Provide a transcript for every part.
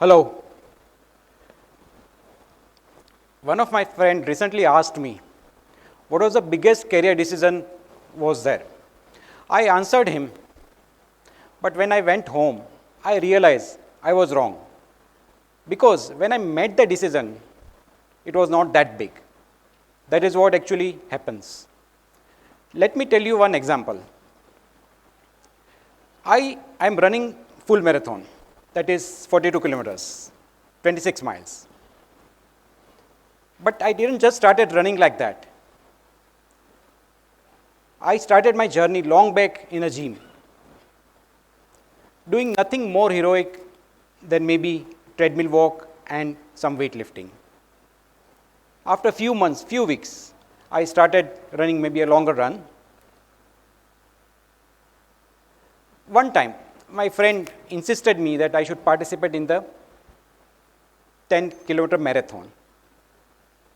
Hello. One of my friends recently asked me, what was the biggest career decision was there? I answered him, but when I went home, I realized I was wrong. Because when I made the decision, it was not that big. That is what actually happens. Let me tell you one example. I am running full marathon, that is 42 kilometers, 26 miles. But I didn't just started running like that. I started my journey long back in a gym, doing nothing more heroic than maybe treadmill walk and some weightlifting. After a few months, few weeks, I started running maybe a longer run. One time, my friend insisted me that I should participate in the 10-kilometer marathon.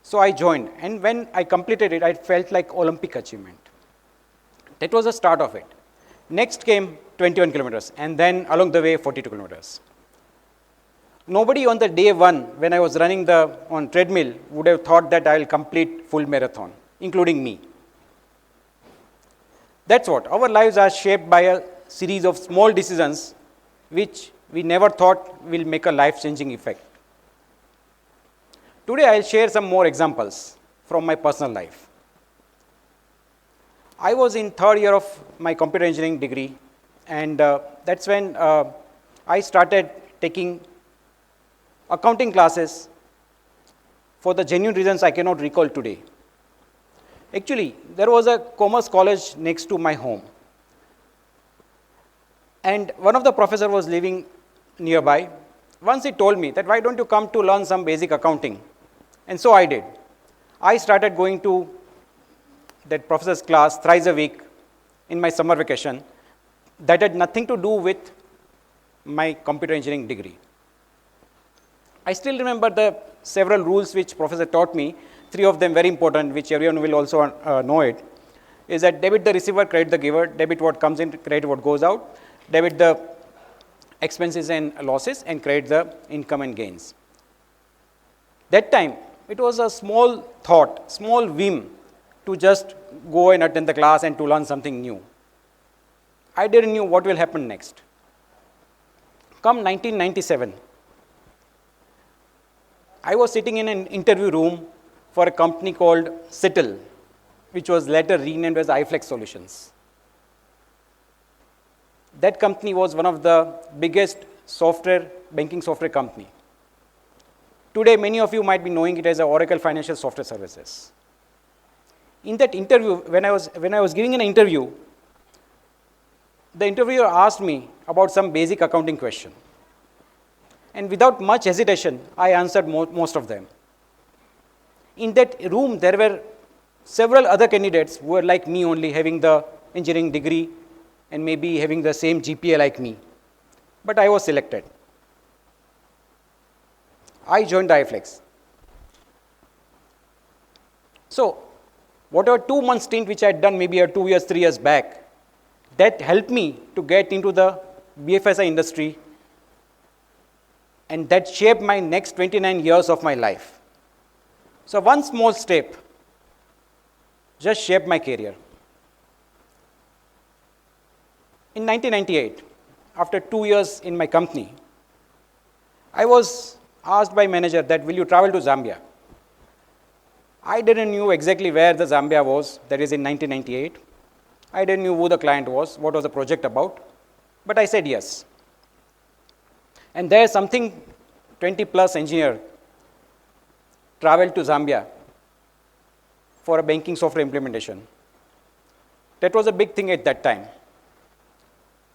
So I joined, and when I completed it, I felt like Olympic achievement. That was the start of it. Next came 21 kilometers, and then along the way, 42 kilometers. Nobody on the day one, when I was running on treadmill, would have thought that I will complete full marathon, including me. That's what. Our lives are shaped by a series of small decisions which we never thought will make a life-changing effect. Today, I will share some more examples from my personal life. I was in third year of my computer engineering degree, and that's when I started taking accounting classes for the genuine reasons I cannot recall today. Actually, there was a commerce college next to my home, and one of the professors was living nearby. Once he told me that, why don't you come to learn some basic accounting? And so I did. I started going to that professor's class thrice a week in my summer vacation. That had nothing to do with my computer engineering degree. I still remember the several rules which professor taught me. 3 of them very important, which everyone will also know it, is that debit the receiver, credit the giver, debit what comes in, credit what goes out, debit the expenses and losses, and credit the income and gains. That time, it was a small thought, small whim to just go and attend the class and to learn something new. I didn't know what will happen next. Come 1997, I was sitting in an interview room for a company called Citl, which was later renamed as iFlex Solutions. That company was one of the biggest banking software company. Today, many of you might be knowing it as Oracle Financial Software Services. In that interview, when I was giving an interview, the interviewer asked me about some basic accounting question. And without much hesitation, I answered most of them. In that room, there were several other candidates who were like me only, having the engineering degree and maybe having the same GPA like me. But I was selected. I joined the iFlex. So, whatever 2-month stint which I had done maybe 2 years, 3 years back, that helped me to get into the BFSI industry, and that shaped my next 29 years of my life. So one small step just shaped my career. In 1998, after 2 years in my company, I was asked by manager that, will you travel to Zambia? I didn't know exactly where the Zambia was, that is in 1998. I didn't know who the client was, what was the project about, but I said yes. And there something 20+ engineer traveled to Zambia for a banking software implementation. That was a big thing at that time.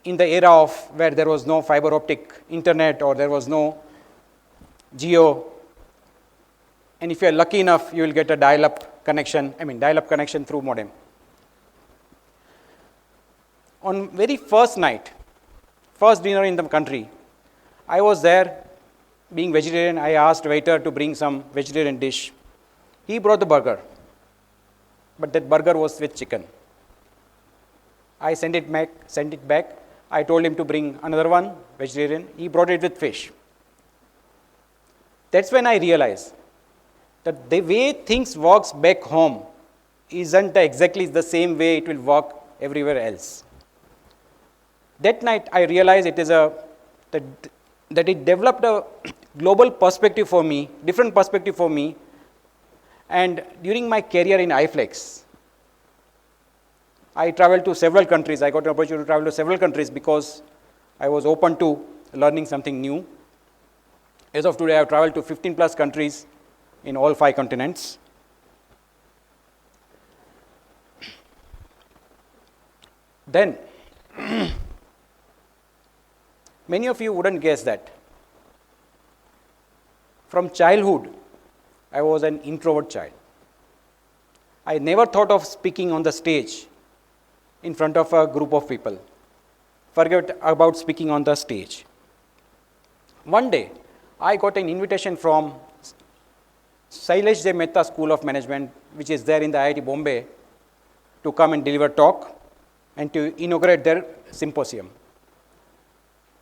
In the era of where there was no fiber optic internet or there was no Geo, and if you are lucky enough, you will get a dial-up connection through modem. On very first night, first dinner in the country, I was there being vegetarian. I asked waiter to bring some vegetarian dish. He brought the burger, but that burger was with chicken. I sent it back. I told him to bring another one, vegetarian. He brought it with fish. That's when I realized that the way things works back home isn't exactly the same way it will work everywhere else. That night I realized that it developed a global perspective for me, different perspective for me. And during my career in iFlex, I traveled to several countries. I got an opportunity to travel to several countries because I was open to learning something new. As of today, I have traveled to 15 plus countries in all 5 continents. Then, many of you wouldn't guess that. From childhood, I was an introvert child. I never thought of speaking on the stage in front of a group of people. Forget about speaking on the stage. One day, I got an invitation from Shailesh J. Mehta School of Management, which is there in the IIT Bombay, to come and deliver talk and to inaugurate their symposium.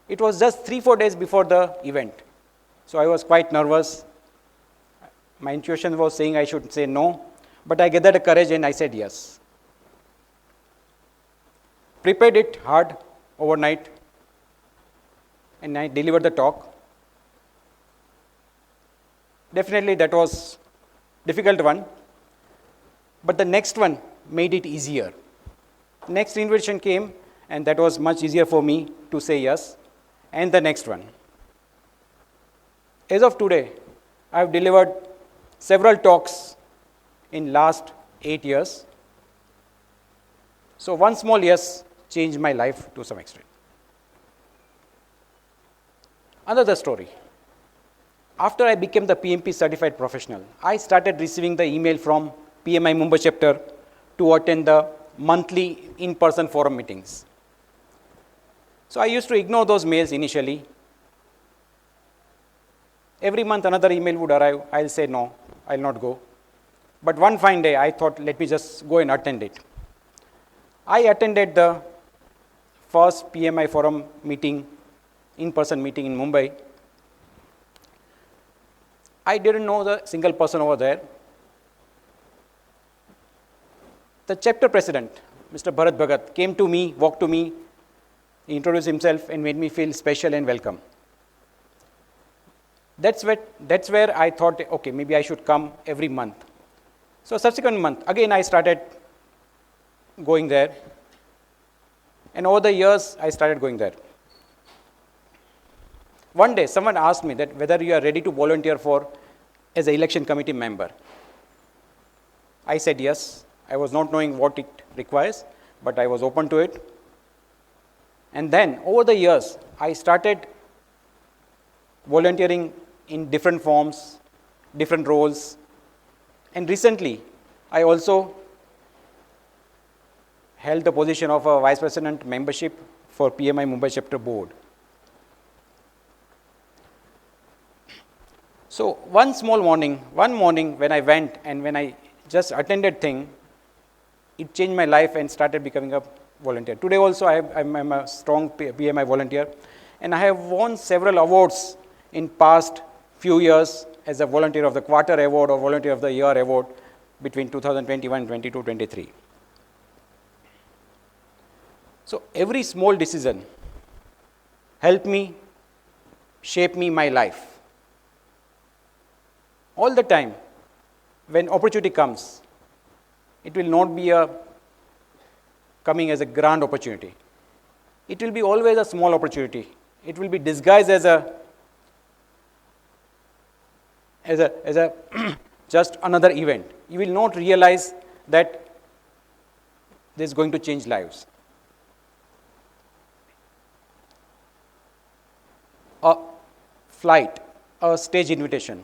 It was just 3-4 days before the event. So I was quite nervous. My intuition was saying I should say no, but I gathered the courage and I said yes. Prepared it hard overnight, and I delivered the talk. Definitely that was a difficult one, but the next one made it easier. Next invitation came, and that was much easier for me to say yes, and the next one. As of today, I have delivered several talks in last 8 years. So one small yes changed my life to some extent. Another story. After I became the PMP certified professional, I started receiving the email from PMI Mumbai chapter to attend the monthly in-person forum meetings. So I used to ignore those mails initially. Every month another email would arrive. I'll say no, I'll not go. But one fine day I thought, let me just go and attend it. I attended the first PMI forum meeting, in-person meeting in Mumbai. I didn't know the single person over there. The chapter president, Mr. Bharat Bhagat, came to me, walked to me, he introduced himself and made me feel special and welcome. That's where I thought, okay, maybe I should come every month. So subsequent month, again I started going there. And over the years, I started going there. One day, someone asked me that whether you are ready to volunteer as an election committee member. I said yes. I was not knowing what it requires, but I was open to it. And then, over the years, I started volunteering in different forms, different roles. And recently, I also held the position of a Vice President membership for PMI Mumbai Chapter Board. So one morning when I went and when I just attended thing, it changed my life and started becoming a volunteer. Today also I'm a strong PMI volunteer, and I have won several awards in past few years as a Volunteer of the Quarter Award or Volunteer of the Year Award between 2021, 22, 23. So every small decision helped me, shape me my life. All the time, when opportunity comes, it will not be coming as a grand opportunity. It will be always a small opportunity. It will be disguised as a just another event. You will not realize that this is going to change lives. A flight, a stage invitation,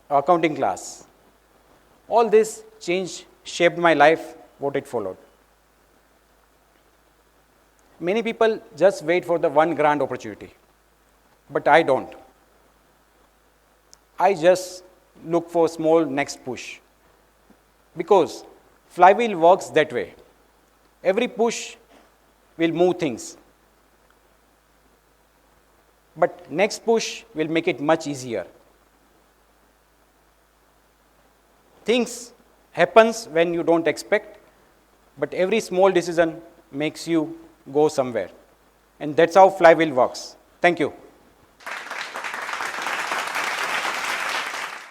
accounting class. All this change shaped my life, what it followed. Many people just wait for the one grand opportunity, but I don't. I just look for small next push, because flywheel works that way. Every push will move things. but next push will make it much easier. Things happens when you don't expect, but every small decision makes you go somewhere. And that's how flywheel works. Thank you.